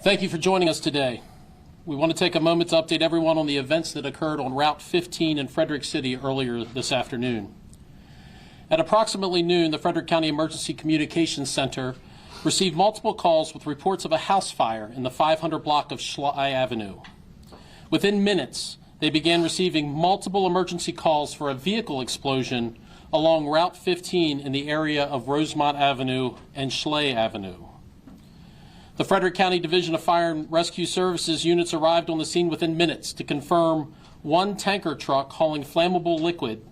Thank you for joining us today. We want to take a moment to update everyone on the events that occurred on Route 15 in Frederick City earlier this afternoon. At approximately noon, the Frederick County Emergency Communications Center received multiple calls with reports of a house fire in the 500 block of Schley Avenue. Within minutes, they began receiving multiple emergency calls for a vehicle explosion along Route 15 in the area of Rosemont Avenue and Schley Avenue. The Frederick County Division of Fire and Rescue Services units arrived on the scene within minutes to confirm one tanker truck hauling flammable liquid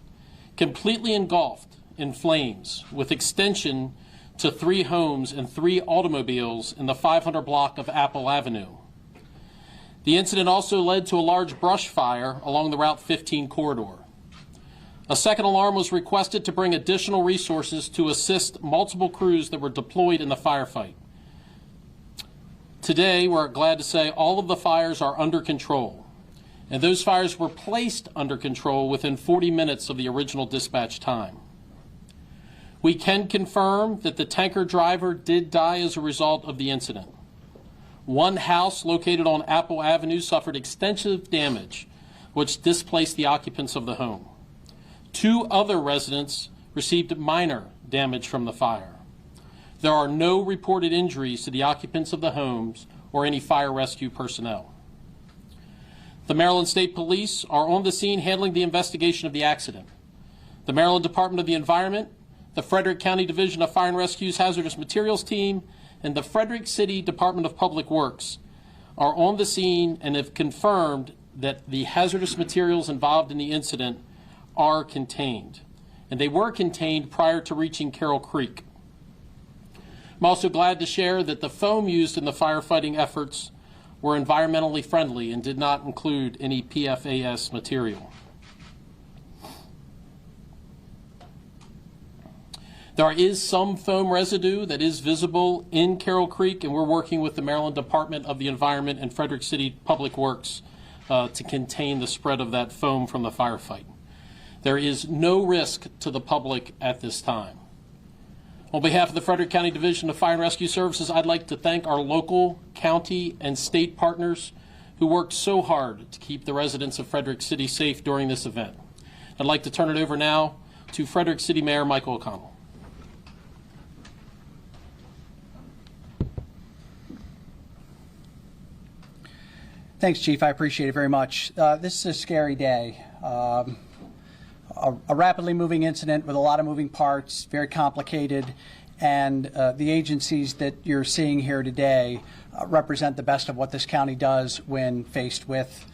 completely engulfed in flames with extension to 3 homes and 3 automobiles in the 500 block of Apple Avenue. The incident also led to a large brush fire along the Route 15 corridor. A second alarm was requested to bring additional resources to assist multiple crews that were deployed in the firefight. Today, we're glad to say all of the fires are under control, and those fires were placed under control within 40 minutes of the original dispatch time. We can confirm that the tanker driver did die as a result of the incident. One house located on Apple Avenue suffered extensive damage, which displaced the occupants of the home. 2 other residents received minor damage from the fire. There are no reported injuries to the occupants of the homes or any fire rescue personnel. The Maryland State Police are on the scene handling the investigation of the accident. The Maryland Department of the Environment, the Frederick County Division of Fire and Rescue's Hazardous Materials Team, and the Frederick City Department of Public Works are on the scene and have confirmed that the hazardous materials involved in the incident are contained. And they were contained prior to reaching Carroll Creek. I'm also glad to share that the foam used in the firefighting efforts were environmentally friendly and did not include any PFAS material. There is some foam residue that is visible in Carroll Creek, and we're working with the Maryland Department of the Environment and Frederick City Public Works to contain the spread of that foam from the firefight. There is no risk to the public at this time. On behalf of the Frederick County Division of Fire and Rescue Services, I'd like to thank our local, county, and state partners who worked so hard to keep the residents of Frederick City safe during this event. I'd like to turn it over now to Frederick City Mayor Michael O'Connell. Thanks, Chief. I appreciate it very much. This is a scary day. A rapidly moving incident with a lot of moving parts, very complicated, and the agencies that you're seeing here today represent the best of what this county does when faced with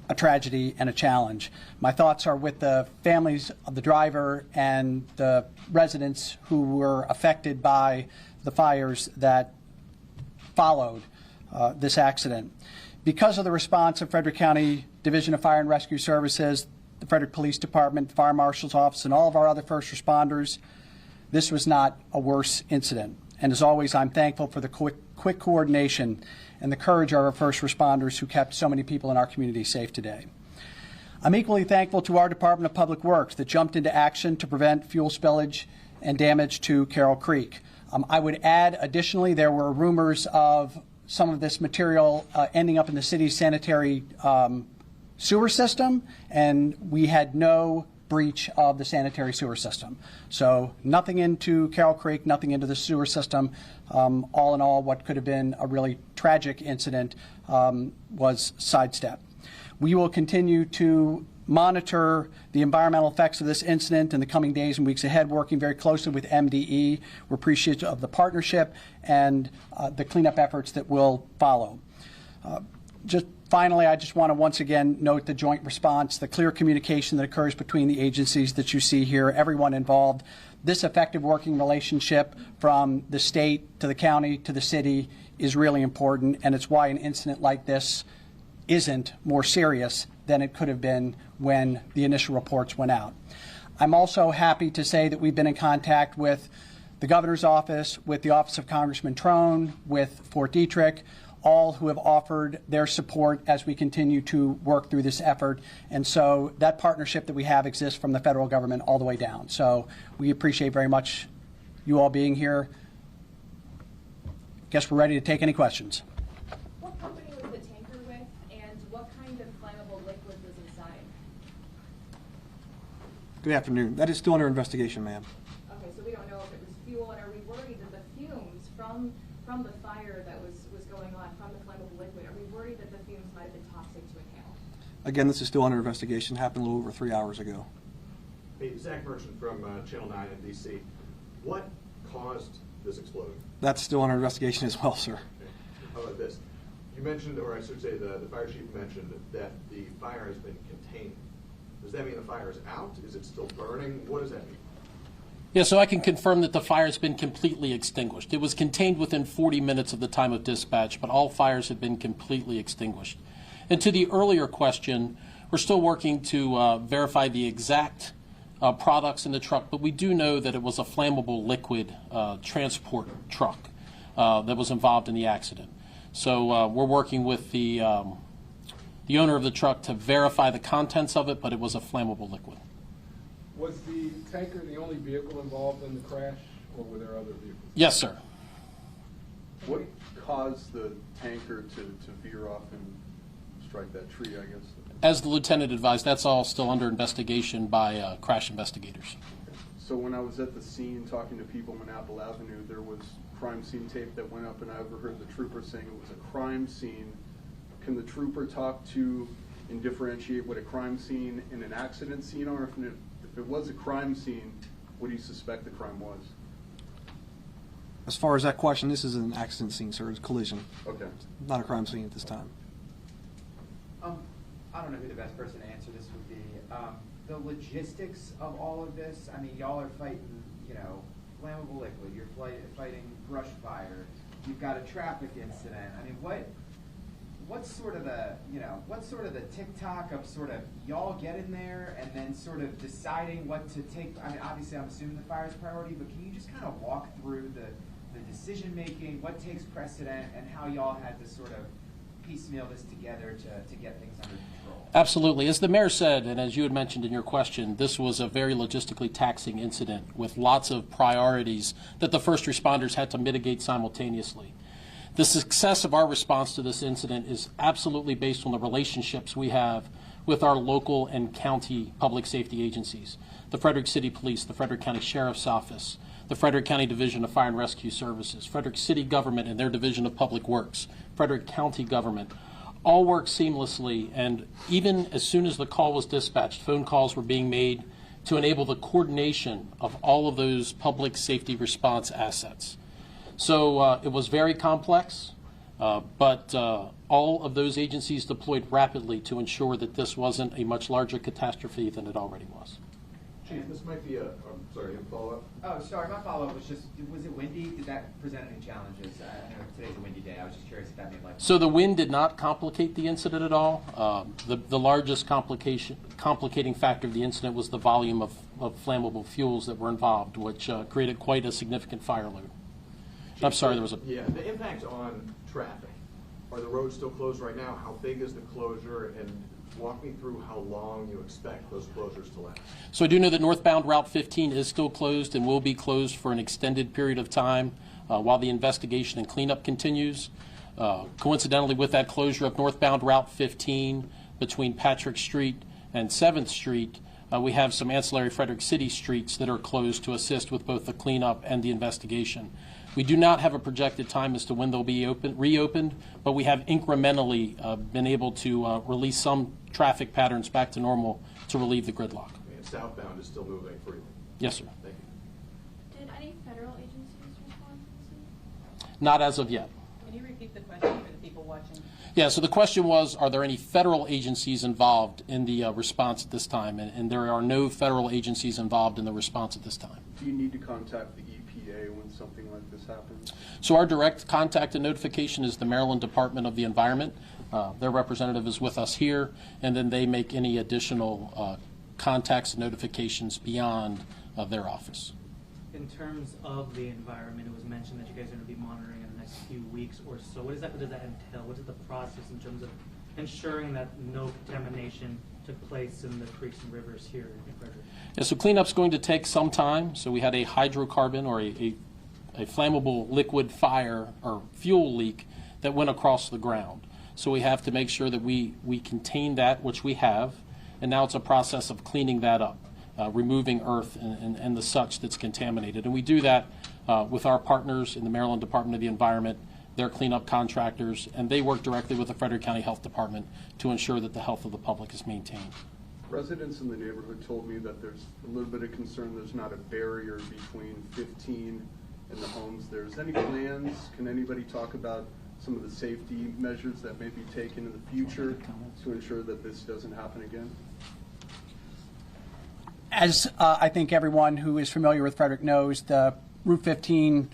a tragedy and a challenge. My thoughts are with the families of the driver and the residents who were affected by the fires that followed this accident. Because of the response of Frederick County Division of Fire and Rescue Services, the Frederick Police Department, Fire Marshal's Office, and all of our other first responders, this was not a worse incident. And as always, I'm thankful for the quick coordination and the courage of our first responders who kept so many people in our community safe today. I'm equally thankful to our Department of Public Works that jumped into action to prevent fuel spillage and damage to Carroll Creek. I would add, additionally, there were rumors of some of this material ending up in the city's sanitary sewer system, and we had no breach of the sanitary sewer system. So nothing into Carroll Creek, nothing into the sewer system. All in all, what could have been a really tragic incident was sidestepped. We will continue to monitor the environmental effects of this incident in the coming days and weeks ahead, working very closely with MDE. We're appreciative of the partnership and the cleanup efforts that will follow. Finally, I just want to once again note the joint response, the clear communication that occurs between the agencies that you see here, everyone involved. This effective working relationship from the state to the county to the city is really important, and it's why an incident like this isn't more serious than it could have been when the initial reports went out. I'm also happy to say that we've been in contact with the governor's office, with the office of Congressman Trone, with Fort Detrick, all who have offered their support as we continue to work through this effort. And so that partnership that we have exists from the federal government all the way down. So we appreciate very much you all being here. Guess we're ready to take any questions. Good afternoon. That is still under investigation, ma'am. Okay, so we don't know if it was fuel, and are we worried that the fumes from the fire that was going on, from the flammable liquid, are we worried that the fumes might have been toxic to inhale? Again, this is still under investigation. Happened a little over 3 hours ago. Hey, Zach Merchant from Channel 9 in D.C. What caused this explosion? That's still under investigation as well, sir. Okay. How about this? You mentioned, or I should say the fire chief mentioned that the fire has been contained. Does that mean the fire is out? Is it still burning? What does that mean? Yeah, so I can confirm that the fire has been completely extinguished. It was contained within 40 minutes of the time of dispatch, but all fires have been completely extinguished. And to the earlier question, we're still working to verify the exact products in the truck, but we do know that it was a flammable liquid transport truck that was involved in the accident. So we're working with the owner of the truck to verify the contents of it, but it was a flammable liquid. Was the tanker the only vehicle involved in the crash, or were there other vehicles? Yes, sir. What caused the tanker to veer off and strike that tree, I guess? As the lieutenant advised, that's all still under investigation by crash investigators. So when I was at the scene talking to people on Apple Avenue, there was crime scene tape that went up, and I overheard the trooper saying it was a crime scene. Can the trooper talk to and differentiate what a crime scene and an accident scene are? If it was a crime scene, what do you suspect the crime was? As far as that question, this is an accident scene, sir. It's a collision. Okay. Not a crime scene at this time. I don't know who the best person to answer this would be. The logistics of all of this, I mean, y'all are fighting, flammable liquid, you're fighting brush fire, you've got a traffic incident. I mean, what's sort of the tick-tock of sort of y'all getting there and then sort of deciding what to take? I mean, obviously I'm assuming the fire is priority, but can you just kind of walk through the decision-making, what takes precedent, and how y'all had to sort of piecemeal this together to get things under control? Absolutely. As the mayor said, and as you had mentioned in your question, this was a very logistically taxing incident with lots of priorities that the first responders had to mitigate simultaneously. The success of our response to this incident is absolutely based on the relationships we have with our local and county public safety agencies, the Frederick City Police, the Frederick County Sheriff's Office, the Frederick County Division of Fire and Rescue Services, Frederick City Government and their Division of Public Works, Frederick County Government, all work seamlessly, and even as soon as the call was dispatched, phone calls were being made to enable the coordination of all of those public safety response assets. So it was very complex, but all of those agencies deployed rapidly to ensure that this wasn't a much larger catastrophe than it already was. Chief, this might be a follow-up. Oh, sorry, my follow-up was just, was it windy? Did that present any challenges? I know today's a windy day. I was just curious if that made life. So the wind did not complicate the incident at all. The largest complicating factor of the incident was the volume of flammable fuels that were involved, which created quite a significant fire load. I'm sorry, there was a... Yeah, the impact on traffic. Are the roads still closed right now? How big is the closure? And walk me through how long you expect those closures to last. So I do know that northbound Route 15 is still closed and will be closed for an extended period of time while the investigation and cleanup continues. Coincidentally, with that closure of northbound Route 15 between Patrick Street and 7th Street, we have some ancillary Frederick City streets that are closed to assist with both the cleanup and the investigation. We do not have a projected time as to when they'll be reopened, but we have incrementally been able to release some traffic patterns back to normal to relieve the gridlock. And southbound is still moving freely. Yes, sir. Thank you. Did any federal agencies respond to this? Not as of yet. Can you repeat the question for the people watching? Yeah, so the question was, are there any federal agencies involved in the response at this time? And there are no federal agencies involved in the response at this time. Do you need to contact the EPA when something like this happens? So our direct contact and notification is the Maryland Department of the Environment. Their representative is with us here, and then they make any additional contacts and notifications beyond their office. In terms of the environment, it was mentioned that you guys are going to be monitoring in the next few weeks or so. What does that entail? What is the process in terms of ensuring that no contamination took place in the creeks and rivers here in Frederick? Yeah, so cleanup's going to take some time. So we had a hydrocarbon or a flammable liquid fire or fuel leak that went across the ground. So we have to make sure that we contain that, which we have, and now it's a process of cleaning that up. removing earth and the such that's contaminated. And we do that with our partners in the Maryland Department of the Environment, their cleanup contractors, and they work directly with the Frederick County Health Department to ensure that the health of the public is maintained. Residents in the neighborhood told me that there's a little bit of concern there's not a barrier between 15 and the homes. There's any plans? Can anybody talk about some of the safety measures that may be taken in the future to ensure that this doesn't happen again? As I think everyone who is familiar with Frederick knows, the Route 15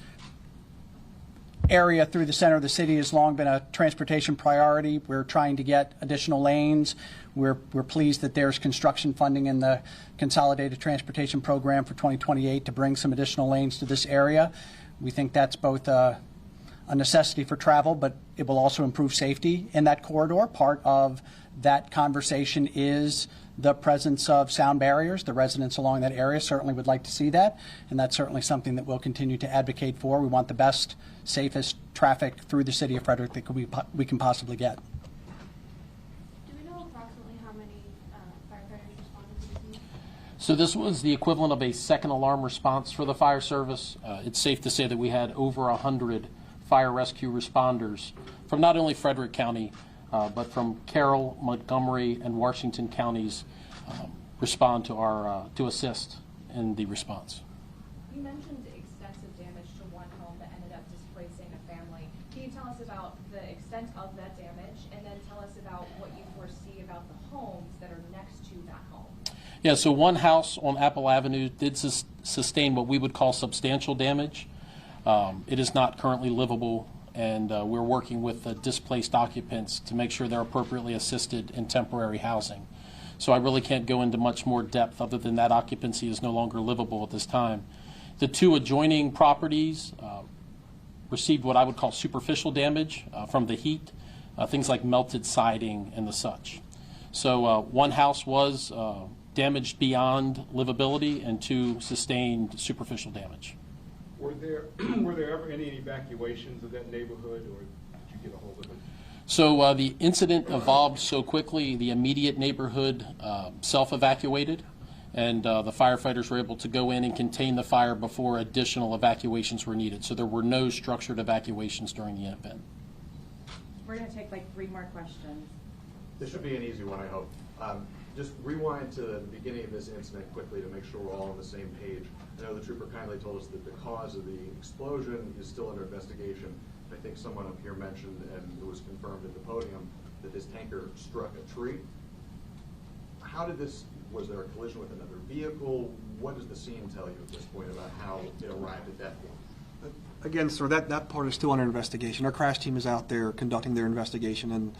area through the center of the city has long been a transportation priority. We're trying to get additional lanes. We're pleased that there's construction funding in the Consolidated Transportation Program for 2028 to bring some additional lanes to this area. We think that's both a necessity for travel, but it will also improve safety in that corridor. Part of that conversation is the presence of sound barriers. The residents along that area certainly would like to see that, and that's certainly something that we'll continue to advocate for. We want the best, safest traffic through the city of Frederick that we can possibly get. Do we know approximately how many firefighters responded to this need? So this was the equivalent of a second alarm response for the fire service. It's safe to say that we had over 100 fire rescue responders from not only Frederick County, but from Carroll, Montgomery, and Washington counties respond to our to assist in the response. You mentioned extensive damage to one home that ended up displacing a family. Can you tell us about the extent of that damage, and then tell us about what you foresee about the homes that are next to that home? Yeah, so one house on Apple Avenue did sustain what we would call substantial damage. It is not currently livable, and we're working with the displaced occupants to make sure they're appropriately assisted in temporary housing. So I really can't go into much more depth other than that occupancy is no longer livable at this time. The two adjoining properties received what I would call superficial damage from the heat, things like melted siding and the such. So one house was damaged beyond livability, and two sustained superficial damage. Were there ever any evacuations of that neighborhood, or did you get a hold of it? So the incident evolved so quickly, the immediate neighborhood self-evacuated, and the firefighters were able to go in and contain the fire before additional evacuations were needed. So there were no structured evacuations during the event. We're going to take like 3 more questions. This should be an easy one, I hope. Just rewind to the beginning of this incident quickly to make sure we're all on the same page. I know the trooper kindly told us that the cause of the explosion is still under investigation. I think someone up here mentioned, and it was confirmed at the podium, that this tanker struck a tree. How did this, was there a collision with another vehicle? What does the scene tell you at this point about how it arrived at that point? Again, sir, that part is still under investigation. Our crash team is out there conducting their investigation, and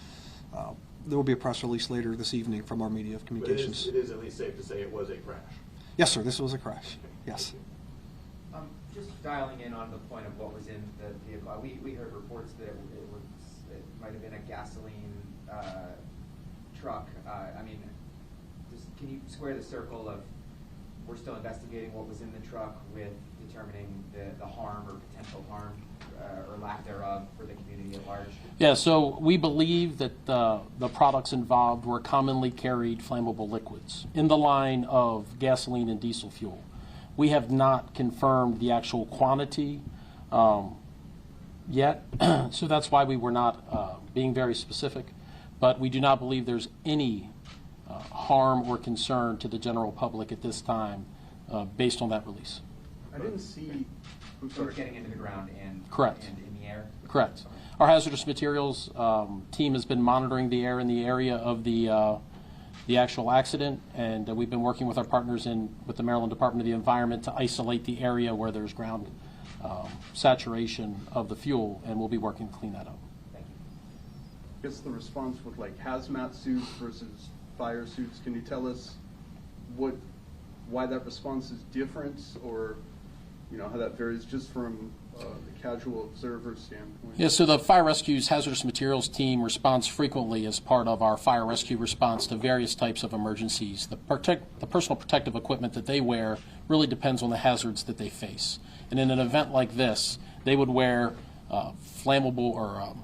there will be a press release later this evening from our media of communications. But it is at least safe to say it was a crash. Yes, sir, this was a crash. Yes. Just dialing in on the point of what was in the vehicle, we heard reports that it might have been a gasoline truck. I mean, can you square the circle of we're still investigating what was in the truck with determining the harm or potential harm or lack thereof for the community at large? Yeah, so we believe that the products involved were commonly carried flammable liquids in the line of gasoline and diesel fuel. We have not confirmed the actual quantity yet, so that's why we were not being very specific. But we do not believe there's any harm or concern to the general public at this time based on that release. I didn't see. So it's getting into the ground and, Correct. and in the air? Correct. Our hazardous materials team has been monitoring the air in the area of the actual accident, and we've been working with our partners with the Maryland Department of the Environment to isolate the area where there's ground saturation of the fuel, and we'll be working to clean that up. Thank you. I guess the response with like hazmat suits versus fire suits, can you tell us why that response is different, or how that varies just from the casual observer standpoint? Yeah, so the Fire Rescue's hazardous materials team responds frequently as part of our fire rescue response to various types of emergencies. The personal protective equipment that they wear really depends on the hazards that they face. And in an event like this, they would wear flammable or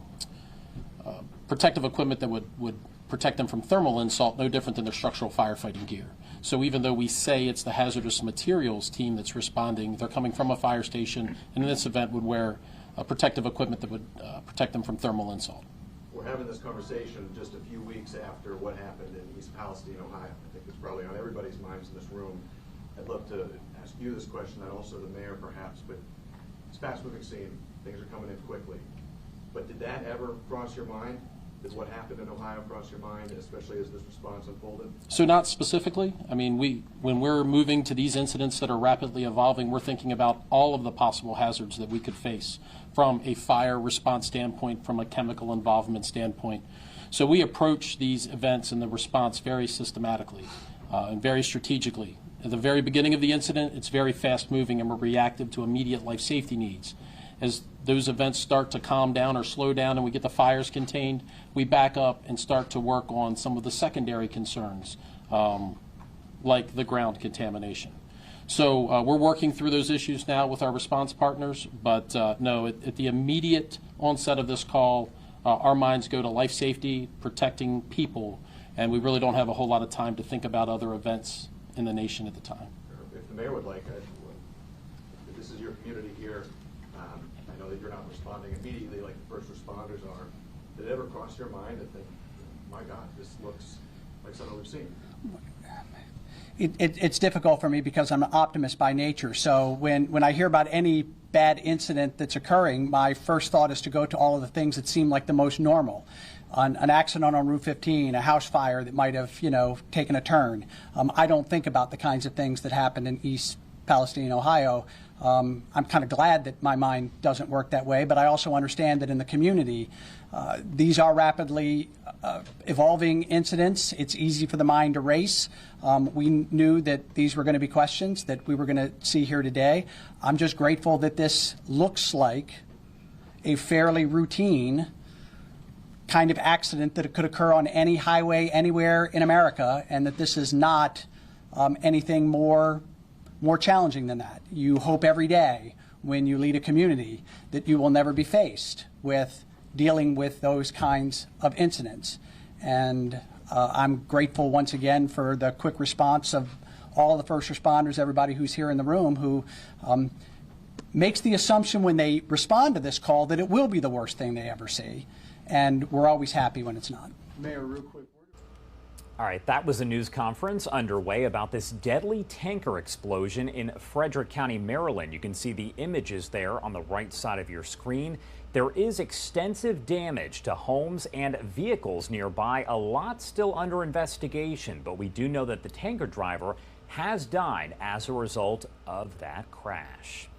protective equipment that would protect them from thermal insult, no different than their structural firefighting gear. So even though we say it's the hazardous materials team that's responding, they're coming from a fire station, and in this event would wear protective equipment that would protect them from thermal insult. We're having this conversation just a few weeks after what happened in East Palestine, Ohio. I think it's probably on everybody's minds in this room. I'd love to ask you this question, and also the mayor perhaps, but it's a fast-moving scene. Things are coming in quickly. But did that ever cross your mind? Did what happened in Ohio cross your mind, especially as this response unfolded? So not specifically. I mean, when we're moving to these incidents that are rapidly evolving, we're thinking about all of the possible hazards that we could face from a fire response standpoint, from a chemical involvement standpoint. So we approach these events and the response very systematically and very strategically. At the very beginning of the incident, it's very fast moving and we're reactive to immediate life safety needs. As those events start to calm down or slow down and we get the fires contained, we back up and start to work on some of the secondary concerns, like the ground contamination. So we're working through those issues now with our response partners, but no, at the immediate onset of this call, our minds go to life safety, protecting people, and we really don't have a whole lot of time to think about other events in the nation at the time. If the mayor would like, if this is your community here, I know that you're not responding immediately like the first responders are. Did it ever cross your mind to think, my God, this looks like something we've seen? It's difficult for me because I'm an optimist by nature. So when I hear about any bad incident that's occurring, my first thought is to go to all of the things that seem like the most normal. An accident on Route 15, a house fire that might have, taken a turn. I don't think about the kinds of things that happened in East Palestine, Ohio. I'm kind of glad that my mind doesn't work that way, but I also understand that in the community, these are rapidly evolving incidents. It's easy for the mind to race. We knew that these were going to be questions that we were going to see here today. I'm just grateful that this looks like a fairly routine kind of accident that could occur on any highway anywhere in America, and that this is not anything more challenging than that. You hope every day when you lead a community that you will never be faced with dealing with those kinds of incidents. And I'm grateful once again for the quick response of all the first responders, everybody who's here in the room, who makes the assumption when they respond to this call that it will be the worst thing they ever see. And we're always happy when it's not. Mayor, real quick. All right, that was a news conference underway about this deadly tanker explosion in Frederick County, Maryland. You can see the images there on the right side of your screen. There is extensive damage to homes and vehicles nearby. A lot still under investigation, but we do know that the tanker driver has died as a result of that crash.